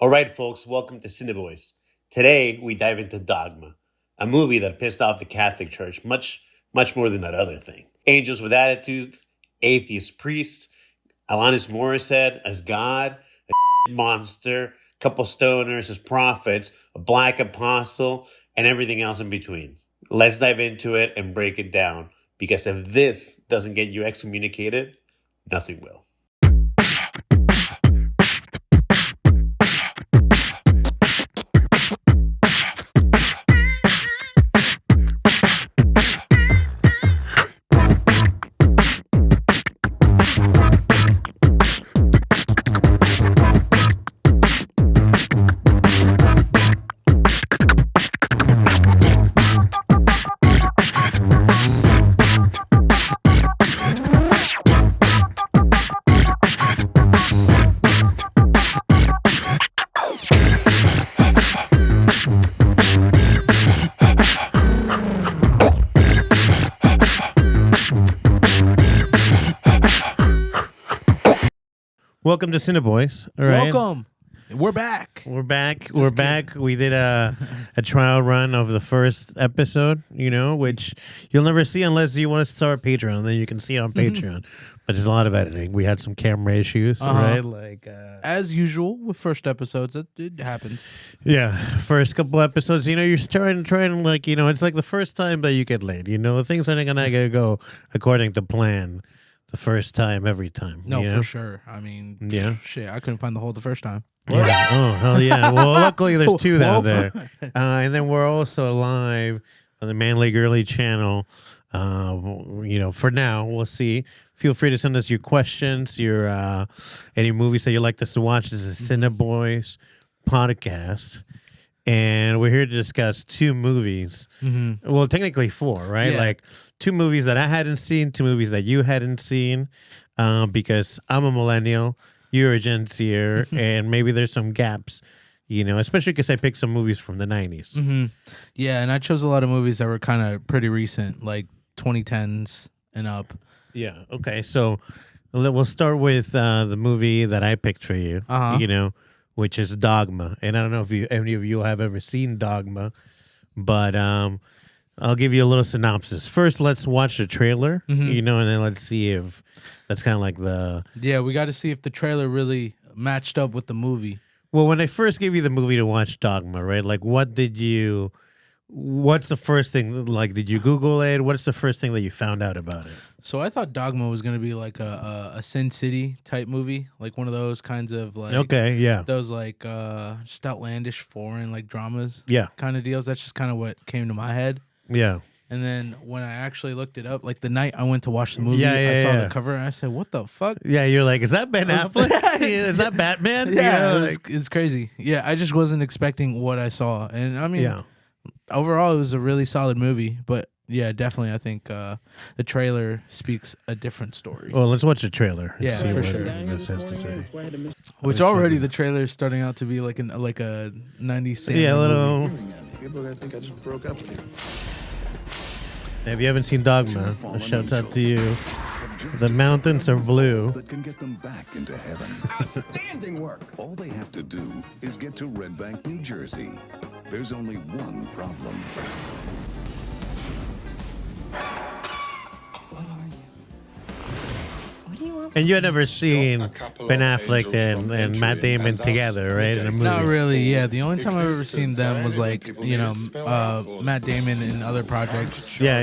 All right, folks, welcome to Cine Boys. Today, we dive into Dogma, a movie that pissed off the Catholic Church much more than that other thing. Angels with attitudes, atheist priests, Alanis Morissette as God, a monster, couple stoners as prophets, a black apostle, and everything else in between. Let's dive into it and break it down, because if this doesn't get you excommunicated, nothing will. Welcome to Cine Boys. All right. Welcome. We're back. We're back. We did a trial run of the first episode, which you'll never see unless you want to start Patreon. Then you can see it on Patreon. But there's a lot of editing. We had some camera issues, right? Like as usual with first episodes, it happens. Yeah, first couple episodes, you're trying like, it's like the first time that you get laid. Things aren't gonna go according to plan. The first time, every time. No, for sure. I mean, shit, I couldn't find the hole the first time. Yeah. Oh, hell yeah. Well, luckily there's two down there. And then we're also live on the Manly Girly channel. For now, we'll see. Feel free to send us your questions, your any movies that you'd like us to watch. This is Cine Boys podcast. And we're here to discuss two movies. Mm-hmm. Well, technically four, right? Yeah. Like two movies that I hadn't seen, two movies that you hadn't seen, because I'm a millennial, you're a Gen Zer, and maybe there's some gaps, especially because I picked some movies from the 90s. Mm-hmm. Yeah, and I chose a lot of movies that were kind of pretty recent, like 2010s and up. Yeah, okay. So we'll start with the movie that I picked for you, which is Dogma. And I don't know if any of you have ever seen Dogma, but I'll give you a little synopsis. First, let's watch the trailer, and then let's see if that's kind of like the... Yeah, we got to see if the trailer really matched up with the movie. Well, when I first gave you the movie to watch, Dogma, right? Like, what's the first thing, like, did you Google it? What's the first thing that you found out about it? So I thought Dogma was going to be like a Sin City type movie, like one of those kinds of like... Okay, yeah. Those like just outlandish foreign like dramas kind of deals. That's just kind of what came to my head. Yeah. And then when I actually looked it up, like the night I went to watch the movie, I saw the cover and I said, what the fuck? Yeah, you're like, is that Ben Affleck? Is that Batman? Yeah, it's crazy. Yeah, I just wasn't expecting what I saw. And I mean, overall, it was a really solid movie. But yeah, definitely, I think the trailer speaks a different story. Well, let's watch the trailer. Yeah, see for what sure. This has to say. Which already the trailer is starting out to be like a 90s Sandler a little... movie. People are gonna think I just broke up with you. If you haven't seen Dogma, a shout out to you. The mountains are blue. That can get them back into heaven. Outstanding work. All they have to do is get to Red Bank, New Jersey. There's only one problem. What are you? What do you want? And you had never seen Ben Affleck and Matt Damon together, right? In a movie. Not really, yeah. The only time I've ever seen them was like, Matt Damon in other projects. Yeah.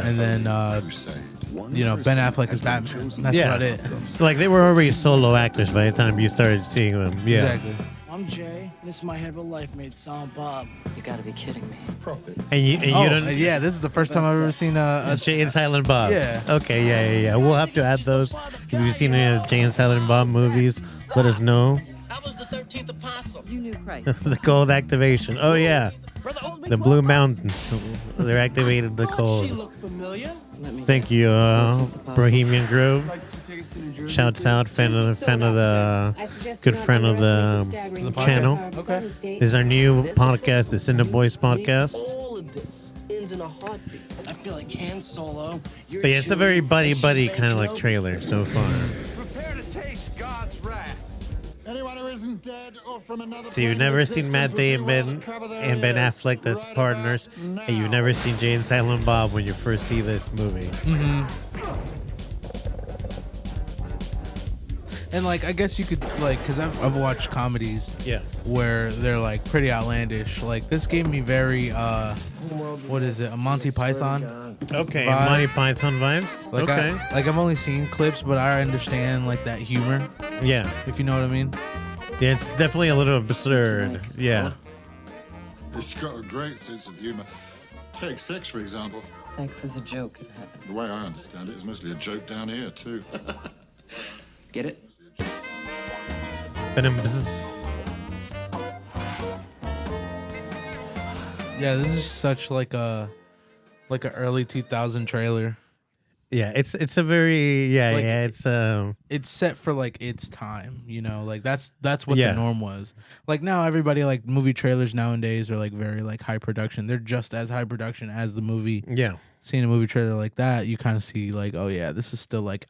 And then, Ben Affleck as Batman. That's about it. Like they were already solo actors by the time you started seeing them. Yeah. Exactly. I'm Jay. This is my head of life mate, Silent Bob. You gotta be kidding me. And you don't. Yeah, this is the first time I've ever seen a Jay and Silent Bob. Yeah. Okay, yeah. We'll have to add those. If you've seen any of the Jay and Silent Bob movies, let us know. I was the 13th apostle. You knew Christ. The cold activation. Oh, yeah. The Blue Mountains. They're activated the She cold. looked familiar. Thank you, Bohemian Grove. Shouts out, fan of the good friend of the channel. Okay. This is our new podcast, the Cine Boys podcast. All of this ends in a heartbeat. I feel like Han Solo. But yeah, it's a very buddy kind of like trailer so far. Prepare to taste God's wrath. Anyone who isn't dead or from another So you've never seen Matt Damon and Ben Affleck as partners, and you've never seen Jay and Silent Bob when you first see this movie. And like, I guess you could like, because I've watched comedies, where they're like pretty outlandish. Like this gave me very what is it, a Monty Python? Okay, vibe. Monty Python vibes. Like okay, I've only seen clips, but I understand like that humor. Yeah, if you know what I mean. Yeah, it's definitely a little absurd. Yeah. It's got a great sense of humor. Take sex, for example. Sex is a joke in heaven. The way I understand it, it's mostly a joke down here, too. Get it? Yeah, this is such like a early 2000 trailer. Yeah, it's a very Like, it's set for like its time, you know, like that's what the norm was. Like now everybody like movie trailers nowadays are like very like high production. They're just as high production as the movie. Yeah. Seeing a movie trailer like that, you kind of see like, oh yeah, this is still like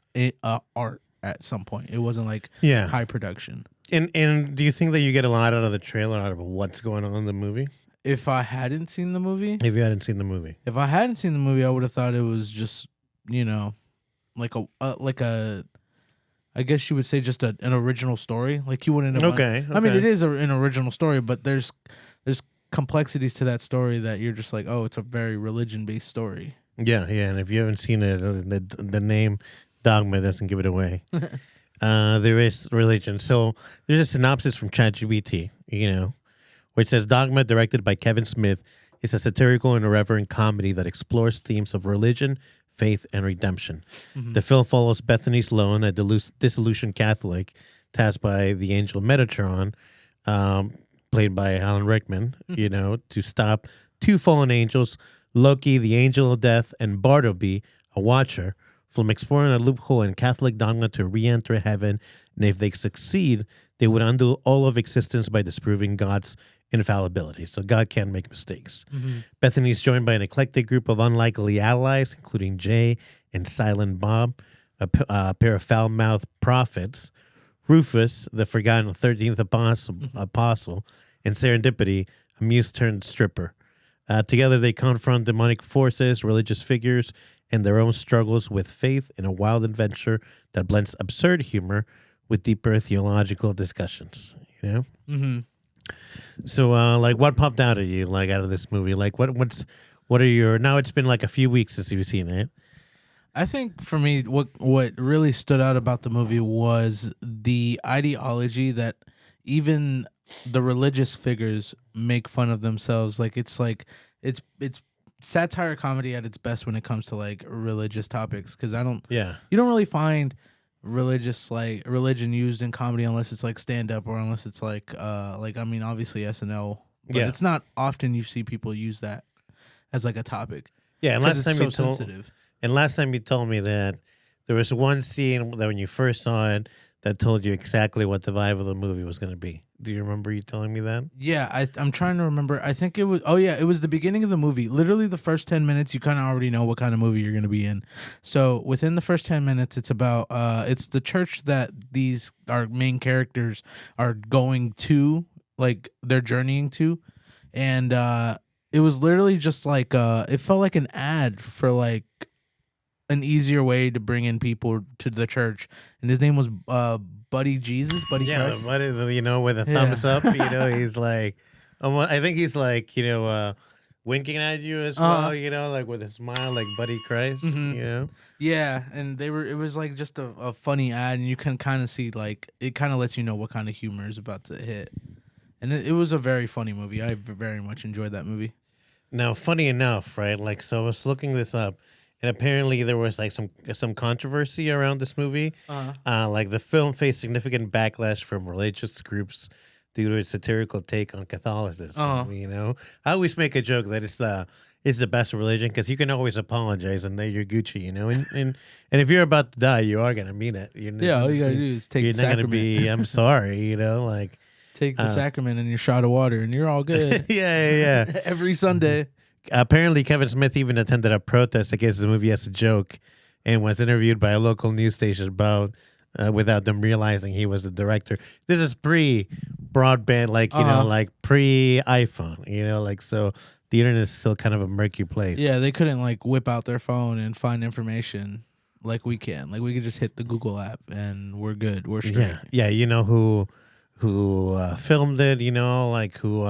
art at some point. It wasn't like high production. And do you think that you get a lot out of the trailer, out of what's going on in the movie? If I hadn't seen the movie, If you hadn't seen the movie. if I hadn't seen the movie, I would have thought it was just, you know, like a I guess you would say just an original story. Like you wouldn't have. Okay. I mean, it is an original story, but there's complexities to that story that you're just like, oh, it's a very religion based story. Yeah, and if you haven't seen it, the name Dogma doesn't give it away. There is religion. So there's a synopsis from ChatGPT, you know, which says Dogma, directed by Kevin Smith, is a satirical and irreverent comedy that explores themes of religion, faith, and redemption. The film follows Bethany Sloan, a disillusioned Catholic tasked by the angel Metatron, played by Alan Rickman, you know, to stop two fallen angels, Loki, the angel of death, and Bartleby, a watcher, from exploring a loophole in Catholic dogma to re-enter heaven. And if they succeed, they would undo all of existence by disproving God's infallibility. So God can't make mistakes. Bethany is joined by an eclectic group of unlikely allies, including Jay and Silent Bob, a pair of foul-mouthed prophets, Rufus, the forgotten 13th apostle, and Serendipity, a muse-turned stripper. Together, they confront demonic forces, religious figures, and their own struggles with faith in a wild adventure that blends absurd humor with deeper theological discussions. You know. Mm-hmm. So, like, what popped out at you, like, out of this movie? Like, what are your? Now it's been like a few weeks since you've seen it. I think for me, what really stood out about the movie was the ideology that even the religious figures make fun of themselves. Like it's satire comedy at its best when it comes to like religious topics. Because you don't really find religion used in comedy unless it's like stand up or unless it's like I mean obviously SNL. But it's not often you see people use that as like a topic. Yeah, and last time it's so sensitive. And last time you told me that there was one scene that when you first saw it that told you exactly what the vibe of the movie was going to be. Do you remember you telling me that? Yeah, I'm trying to remember. I think it was, it was the beginning of the movie. Literally the first 10 minutes, you kind of already know what kind of movie you're going to be in. So within the first 10 minutes, it's about, it's the church that our main characters are going to, like they're journeying to. And it was literally just like, it felt like an ad for like, an easier way to bring in people to the church, and his name was Buddy Jesus, Buddy Christ. Buddy, you know, with a thumbs up, you know, he's like, I think he's like, you know, winking at you as well, you know, like with a smile, like Buddy Christ, you know. Yeah, and it was like just a funny ad, and you can kind of see like it kind of lets you know what kind of humor is about to hit, and it was a very funny movie. I very much enjoyed that movie. Now, funny enough, right? Like, so I was looking this up. And apparently there was like some controversy around this movie. Like the film faced significant backlash from religious groups due to its satirical take on Catholicism. You know, I always make a joke that it's the best religion because you can always apologize and then you're Gucci. You know, and if you're about to die, you are gonna mean it. All you gotta do is take the sacrament. You're not gonna be, I'm sorry. You know, like take the sacrament and your shot of water, and you're all good. yeah. Every Sunday. Apparently, Kevin Smith even attended a protest against the movie as a joke and was interviewed by a local news station about without them realizing he was the director. This is pre-broadband, like, like pre-iPhone, like, so the internet is still kind of a murky place. Yeah, they couldn't like whip out their phone and find information like we can. Like we could just hit the Google app and we're good. We're straight. Yeah. You know who filmed it? Like who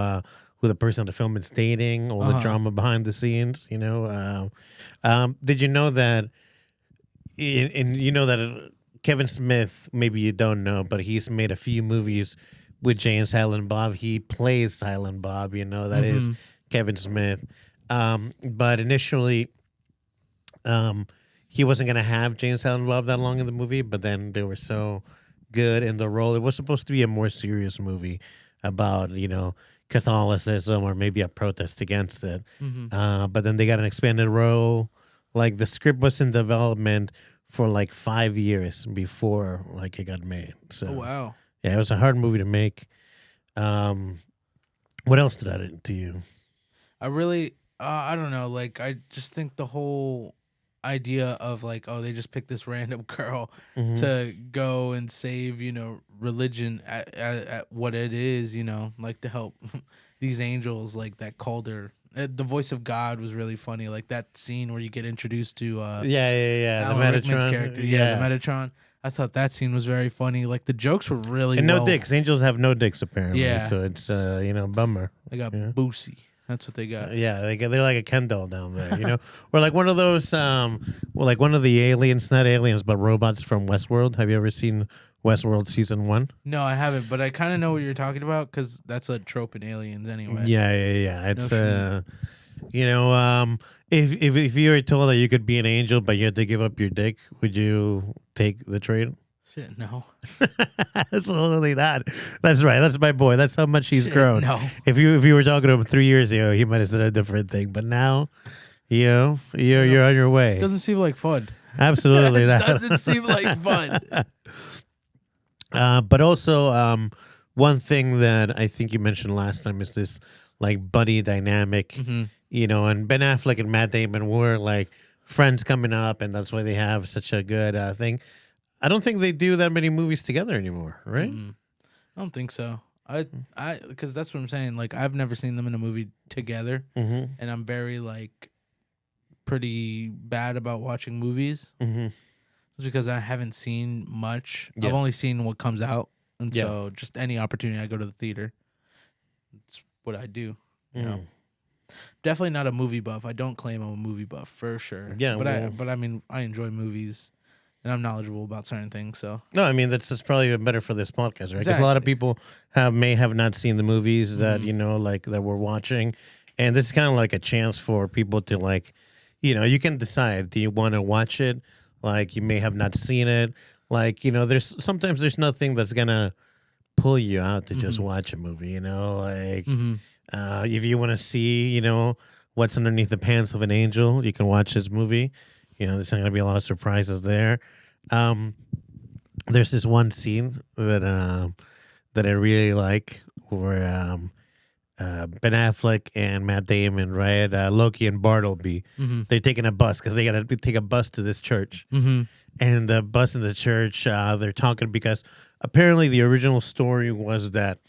the person that filmed it's dating, all the drama behind the scenes. Did you know that? Kevin Smith, maybe you don't know, but he's made a few movies with Jay and Silent Bob. He plays Silent Bob. That is Kevin Smith. But initially, he wasn't gonna have Jay and Silent Bob that long in the movie, but then they were so good in the role. It was supposed to be a more serious movie about Catholicism or maybe a protest against it. But then they got an expanded role. Like the script was in development for like 5 years before like it got made. So wow. Yeah, it was a hard movie to make. What else did I do to you? I really I don't know, like I just think the whole idea of like, oh, they just picked this random girl to go and save, religion at what it is, like to help these angels like that called her. The voice of God was really funny. Like that scene where you get introduced to Alan the Rickman's character. Yeah, the Metatron. I thought that scene was very funny. Like the jokes were really and no dicks. Angels have no dicks apparently. Yeah. So it's bummer. They got Boosie. That's what they got. Yeah, they're like a Ken doll down there, or like one of those, like one of the aliens, not aliens, but robots from Westworld. Have you ever seen Westworld season 1? No, I haven't, but I kind of know what you're talking about because that's a trope in Aliens anyway. Yeah. It's if you were told that you could be an angel but you had to give up your dick, would you take the trade? Shit, no. Absolutely not. That's right. That's my boy. That's how much he's grown. No. If you were talking to him 3 years ago, he might have said a different thing. But now, you're on your way. It doesn't seem like fun. Absolutely not. It doesn't seem like fun. But also, one thing that I think you mentioned last time is this like buddy dynamic, and Ben Affleck and Matt Damon were like friends coming up, and that's why they have such a good thing. I don't think they do that many movies together anymore, right? I don't think so. I because that's what I'm saying. Like I've never seen them in a movie together, and I'm very like pretty bad about watching movies. It's because I haven't seen much. Yeah. I've only seen what comes out, and so just any opportunity I go to the theater. It's what I do. You know, definitely not a movie buff. I don't claim I'm a movie buff for sure. Yeah, but I mean I enjoy movies. And I'm knowledgeable about certain things, so. No, I mean that's probably better for this podcast, right? Because Exactly. a lot of people may have not seen the movies that like that we're watching, and this is kind of like a chance for people to like, you can decide, do you want to watch it? Like you may have not seen it. Like there's sometimes there's nothing that's gonna pull you out to just watch a movie. Like if you want to see what's underneath the pants of an angel, you can watch this movie. There's not going to be a lot of surprises there. There's this one scene that I really like where Ben Affleck and Matt Damon, right? Loki and Bartleby, they're taking a bus because they got to take a bus to this church. And the bus in the church, they're talking because apparently the original story was that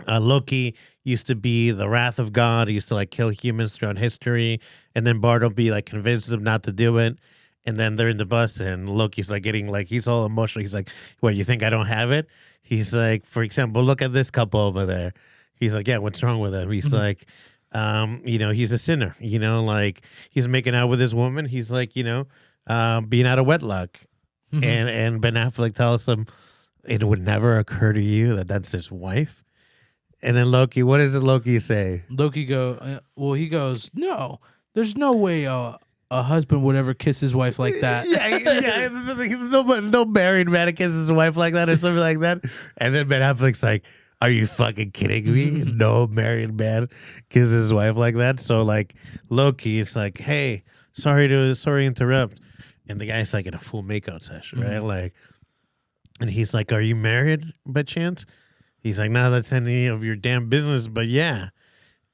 Loki used to be the wrath of God. He used to like kill humans throughout history, and then Bartleby like convinces him not to do it. And then they're in the bus, and Loki's like getting like he's all emotional. He's like, "What? You think I don't have it?" He's like, for example, look at this couple over there. He's like, "Yeah, what's wrong with him?" He's like, he's a sinner. Like he's making out with his woman. He's like, being out of wedlock. And Ben Affleck tells him, "It would never occur to you that that's his wife." And then Loki, what does Loki say? Loki he goes, no, there's no way a husband would ever kiss his wife like that. No married man kisses his wife like that or something like that. And then Ben Affleck's like, are you fucking kidding me? No married man kisses his wife like that. So like Loki, it's like, hey, sorry to interrupt. And the guy's like in a full makeout session, right? Like, and he's like, are you married by chance? He's like, no, that's any of your damn business, but yeah.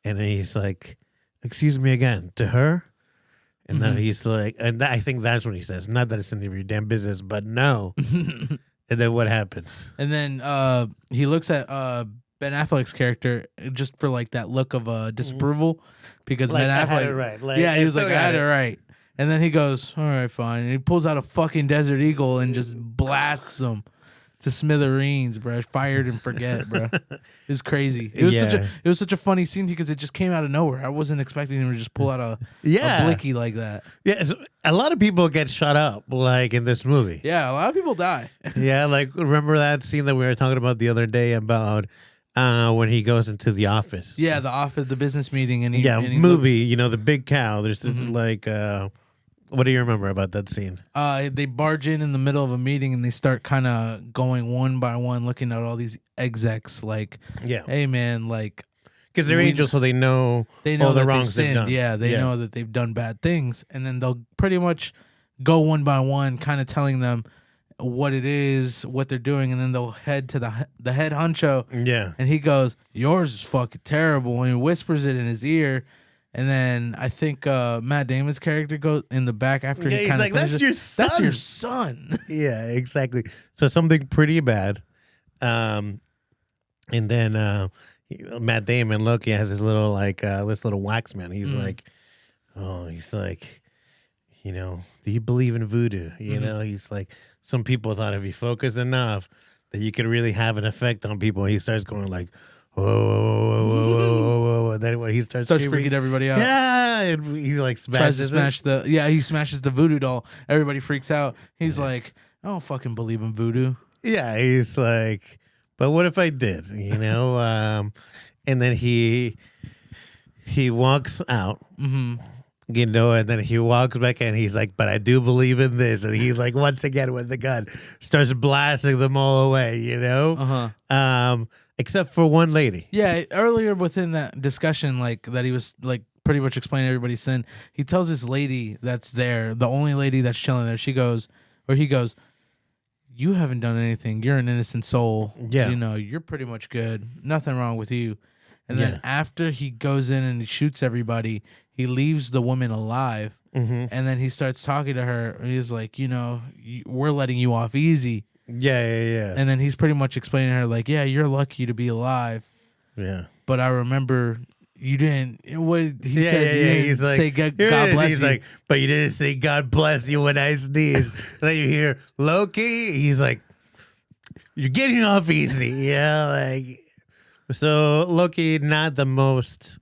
And then he's like, excuse me again, to her? And then he's like, I think that's when he says, not that it's any of your damn business, but no. And then what happens? And then he looks at Ben Affleck's character just for like that look of disapproval because Like, Ben I Affleck, had it right. Like, yeah, I he was still like, I got had it. it right. And then he goes, all right, fine. And he pulls out a fucking Desert Eagle and just blasts him to smithereens, bro. Fired and forget, bro. It's crazy. It was such a funny scene because it just came out of nowhere. I wasn't expecting him to just pull out a blicky like that. Yeah, so a lot of people get shot up, like in this movie. Yeah, a lot of people die. Yeah, like remember that scene that we were talking about the other day about when he goes into the office? Yeah, the office, the business meeting, and he movie. The big cow. There's this, like, what do you remember about that scene? They barge in the middle of a meeting and they start kind of going one by one, looking at all these execs. Like, hey man, like, because they're angels, so they know all the wrongs they've done. Yeah, they know that they've done bad things, and then they'll pretty much go one by one, kind of telling them what it is, what they're doing, and then they'll head to the head honcho. Yeah, and he goes, "Yours is fucking terrible," and he whispers it in his ear. And then I think Matt Damon's character goes in the back after he kind of like, "That's your son." That's your son. Yeah, exactly. So something pretty bad, and then Matt Damon, look, he has his little like this little wax man. He's like, do you believe in voodoo? You know, he's like, some people thought if you focus enough that you could really have an effect on people. He starts going like, whoa, whoa, whoa, whoa, whoa, whoa. And then when he starts freaking everybody out. Yeah, and he like tries to smashes smash he smashes the voodoo doll. Everybody freaks out. He's like, I don't fucking believe in voodoo. Yeah, he's like, but what if I did? You know, and then he walks out. You know, and then he walks back in. He's like, but I do believe in this. And he like, once again with the gun, starts blasting them all away, you know? Except for one lady. Yeah, earlier within that discussion, like that he was like pretty much explaining everybody's sin. He tells this lady that's there, the only lady that's chilling there, he goes, you haven't done anything. You're an innocent soul. Yeah. You know, you're pretty much good. Nothing wrong with you. And then after he goes in and he shoots everybody, he leaves the woman alive. And then he starts talking to her. And he's like, we're letting you off easy. Yeah. And then he's pretty much explaining to her, like, yeah, you're lucky to be alive. Yeah. But I remember you didn't. What he said, you didn't he's like, say God bless he's you. like, but you didn't say God bless you when I sneeze. And then you hear Loki. He's like, you're getting off easy. Yeah, like. So Loki, not the most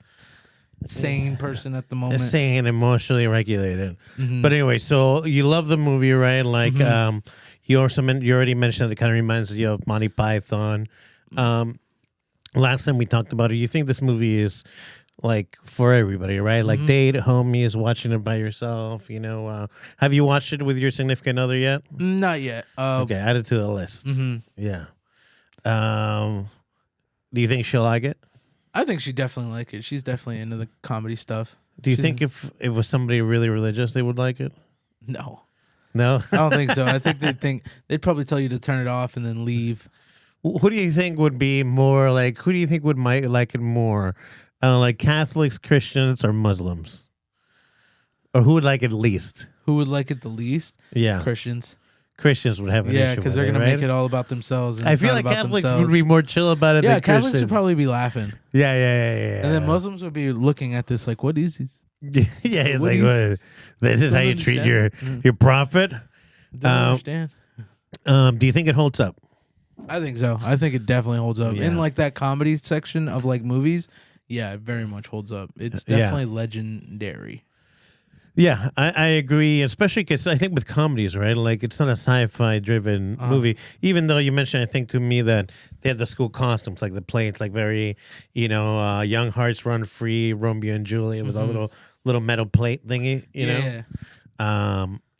sane person at the moment. Sane, emotionally regulated. But anyway, so you love the movie, right? Like, you already mentioned that it kind of reminds you of Monty Python. Last time we talked about it, you think this movie is like for everybody, right? Like date, homies, watching it by yourself. You know, have you watched it with your significant other yet? Not yet. Okay, add it to the list. Yeah. Do you think she'll like it? I think she definitely like it. She's definitely into the comedy stuff. Do you think if it was somebody really religious, they would like it? No. No? I don't think so. I think they'd probably tell you to turn it off and then leave. Who do you think would be more like? Who do you think would might like it more? Like Catholics, Christians, or Muslims? Or who would like it least? Who would like it the least? Yeah, Christians. Christians would have an issue. Yeah, because they're gonna make it all about themselves. And I feel like Catholics would be more chill about it. Yeah, than Catholics Christians would probably be laughing. Yeah. And then Muslims would be looking at this like, what is this? Yeah, it's like, this is how you treat your prophet. Don't understand. Do you think it holds up? I think so. I think it definitely holds up. Yeah. In like that comedy section of like movies, yeah, it very much holds up. It's definitely legendary. Yeah, I agree, especially because I think with comedies, right? Like, it's not a sci-fi driven movie, even though you mentioned, I think, to me that they have the school costumes, like the play. It's like very, Young Hearts Run Free, Romeo and Juliet with a little metal plate thingy, you know?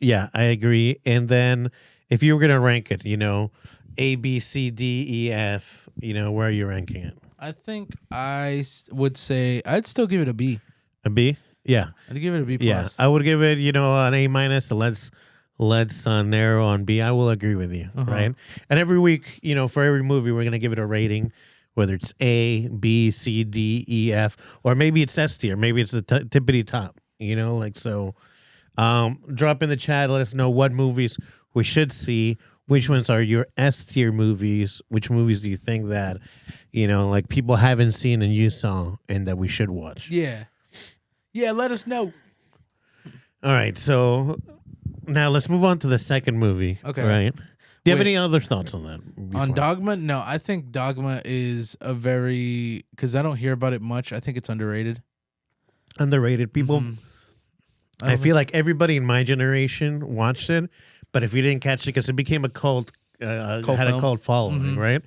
Yeah, I agree. And then if you were going to rank it, A, B, C, D, E, F, where are you ranking it? I think I would say I'd still give it a B. A B? Yeah. I'd give it a B+. Yeah, I would give it, an A minus. So let's narrow on B. I will agree with you, right? And every week, for every movie, we're gonna give it a rating, whether it's A, B, C, D, E, F, or maybe it's S tier. Maybe it's the tippity top. So Drop in the chat. Let us know what movies we should see. Which ones are your S tier movies? Which movies do you think that, like people haven't seen and you saw and that we should watch? Yeah. Yeah, let us know. All right, so now let's move on to the second movie. Okay. Right? Do you have Wait. any other thoughts on that? before? On Dogma? No, I think Dogma is a very, because I don't hear about it much. I think it's underrated. Underrated. People, Mhm. I feel like everybody in my generation watched it, but if you didn't catch it, because it became a cult, had a film. cult following, Mhm. right?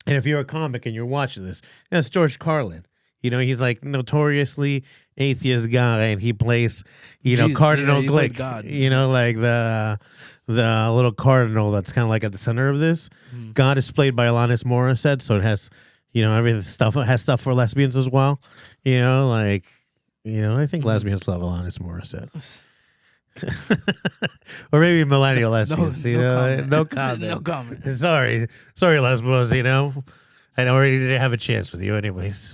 And if you're a comic and you're watching this, that's George Carlin. He's like notoriously atheist guy, and he plays, Jesus, Cardinal yeah, he played Glick. God. Like the little cardinal that's kind of like at the center of this. God is played by Alanis Morissette, so it has, everything has stuff for lesbians as well. I think lesbians love Alanis Morissette. Or maybe millennial lesbians. No comment. No comment. Sorry, lesbians. I already didn't have a chance with you, anyways.